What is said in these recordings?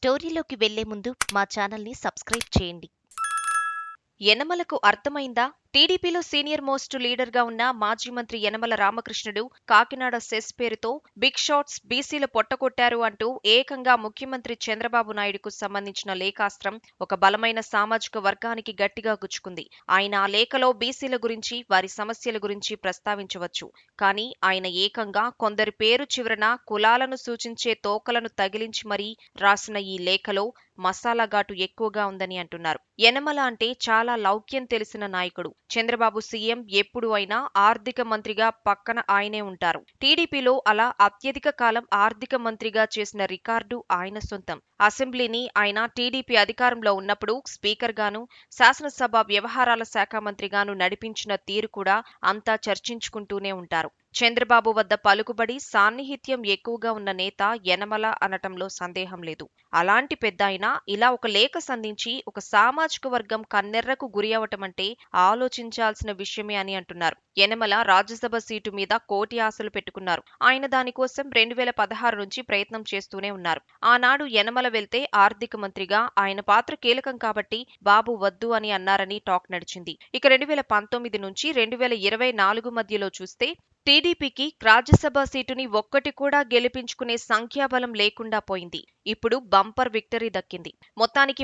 స్టోరీలోకి వెళ్లే ముందు మా ఛానల్ని సబ్స్క్రైబ్ చేయండి. యనమలకు అర్థమైందా? టీడీపీలో సీనియర్ మోస్ట్ లీడర్గా ఉన్న మాజీ మంత్రి యనమల రామకృష్ణుడు కాకినాడ సెస్ పేరుతో బిగ్ షాట్స్ బీసీల పొట్టకొట్టారు అంటూ ఏకంగా ముఖ్యమంత్రి చంద్రబాబు నాయుడుకు సంబంధించిన లేఖాస్త్రం ఒక బలమైన సామాజిక వర్గానికి గట్టిగా గుచ్చుకుంది. ఆయన ఆ లేఖలో బీసీల గురించి, వారి సమస్యల గురించి ప్రస్తావించవచ్చు. కానీ ఆయన ఏకంగా కొందరి పేరు చివరన కులాలను సూచించే తోకలను తగిలించి మరీ రాసిన ఈ లేఖలో మసాలా ఘాటు ఎక్కువగా ఉందని అంటున్నారు. యనమల అంటే చాలా లౌక్యం తెలిసిన నాయకుడు. చంద్రబాబు సీఎం ఎప్పుడు అయినా ఆర్థిక మంత్రిగా పక్కన ఆయనే ఉంటారు. టీడీపీలో అలా అత్యధిక కాలం ఆర్థిక మంత్రిగా చేసిన రికార్డు ఆయన సొంతం. అసెంబ్లీని ఆయన టీడీపీ అధికారంలో ఉన్నప్పుడు స్పీకర్ గాను, శాసనసభ వ్యవహారాల శాఖ మంత్రిగాను నడిపించిన తీరు కూడా అంతా చర్చించుకుంటూనే ఉంటారు. చంద్రబాబు వద్ద పలుకుబడి, సాన్నిహిత్యం ఎక్కువగా ఉన్న నేత యనమల అనటంలో సందేహం లేదు. అలాంటి పెద్దాయన ఇలా ఒక లేఖ సంధించి ఒక సామాజిక వర్గం కన్నెర్రకు గురి అవటమంటే ఆలోచించాల్సిన విషయమే అని అంటున్నారు. యనమల రాజ్యసభ సీటు మీద కోటి ఆశలు పెట్టుకున్నారు. ఆయన దానికోసం 2016 నుంచి ప్రయత్నం చేస్తూనే ఉన్నారు. ఆనాడు యనమల వెళ్తే ఆర్థిక మంత్రిగా ఆయన పాత్ర కీలకం కాబట్టి బాబు వద్దు అని అన్నారని టాక్ నడిచింది. ఇక 2019 నుంచి 2024 మధ్యలో చూస్తే టీడీపీకి రాజ్యసభ సీటుని ఒక్కటి కూడా గెలిపించుకునే సంఖ్యాబలం లేకుండా పోయింది. ఇప్పుడు బంపర్ విక్టరీ దక్కింది.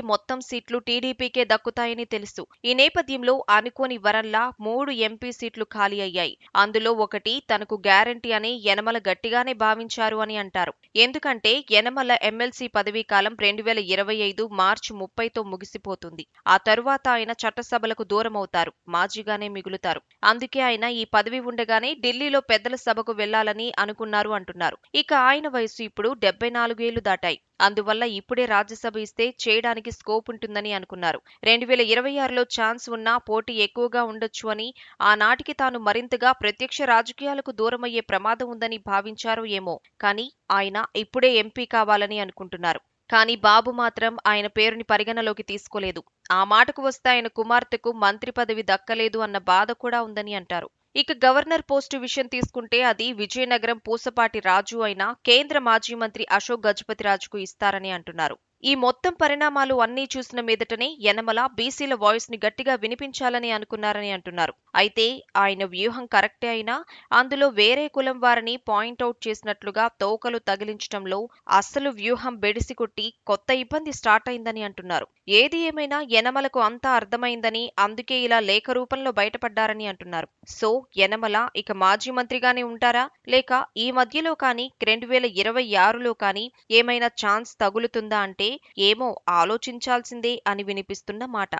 మొత్తం సీట్లు టీడీపీకే దక్కుతాయని తెలుసు. ఈ నేపథ్యంలో అనుకోని వరంలా 3 ఎంపీ సీట్లు ఖాళీ అయ్యాయి. అందులో ఒకటి తనకు గ్యారంటీ అని యనమల గట్టిగానే భావించారు అని అంటారు. ఎందుకంటే యనమల ఎమ్మెల్సీ పదవీకాలం 2025 మార్చి 30తో ముగిసిపోతుంది. ఆ తరువాత ఆయన చట్టసభలకు దూరమవుతారు, మాజీగానే మిగులుతారు. అందుకే ఆయన ఈ పదవి ఉండగానే ఢిల్లీలో పెద్దల సభకు వెళ్లాలని అనుకున్నారు అంటున్నారు. ఇక ఆయన వయసు ఇప్పుడు 74 ఏళ్లు దాటాయి. అందువల్ల ఇప్పుడే రాజ్యసభ ఇస్తే చేయడానికి స్కోప్ ఉంటుందని అనుకున్నారు. 2026లో ఛాన్స్ ఉన్నా పోటీ ఎక్కువగా ఉండొచ్చు అని, ఆనాటికి తాను మరింతగా ప్రత్యక్ష రాజకీయాలకు దూరమయ్యే ప్రమాదం ఉందని భావించారో ఏమో. కానీ ఆయన ఇప్పుడే ఎంపీ కావాలని అనుకుంటున్నారు. కానీ బాబు మాత్రం ఆయన పేరుని పరిగణలోకి తీసుకోలేదు. ఆ మాటకు వస్తే ఆయన కుమార్తెకు మంత్రి పదవి దక్కలేదు అన్న బాధ కూడా ఉందని అంటారు. ఇక గవర్నర్ పోస్టు విషయం తీసుకుంటే అది విజయనగరం పూసపాటి రాజు అయిన కేంద్ర మాజీ మంత్రి అశోక్ గజపతిరాజుకు ఇస్తారని అంటున్నారు. ఈ మొత్తం పరిణామాలు అన్నీ చూసిన మీదటనే యనమల బీసీల వాయిస్ ని గట్టిగా వినిపించాలని అనుకున్నారని అంటున్నారు. అయితే ఆయన వ్యూహం కరెక్టే అయినా అందులో వేరే కులం వారిని పాయింట్అవుట్ చేసినట్లుగా తోకలు తగిలించటంలో అస్సలు వ్యూహం బెడిసికొట్టి కొత్త ఇబ్బంది స్టార్ట్ అయిందని అంటున్నారు. ఏది ఏమైనా యనమలకు అంతా అర్థమైందని, అందుకే ఇలా లేఖ రూపంలో బయటపడ్డారని అంటున్నారు. సో యనమల ఇక మాజీ మంత్రిగానే ఉంటారా, లేక ఈ మధ్యలో కానీ 2026లో కానీ ఏమైనా ఛాన్స్ తగులుతుందా అంటే ఏమో ఆలోచించాల్సిందే అని వినిపిస్తున్న మాట.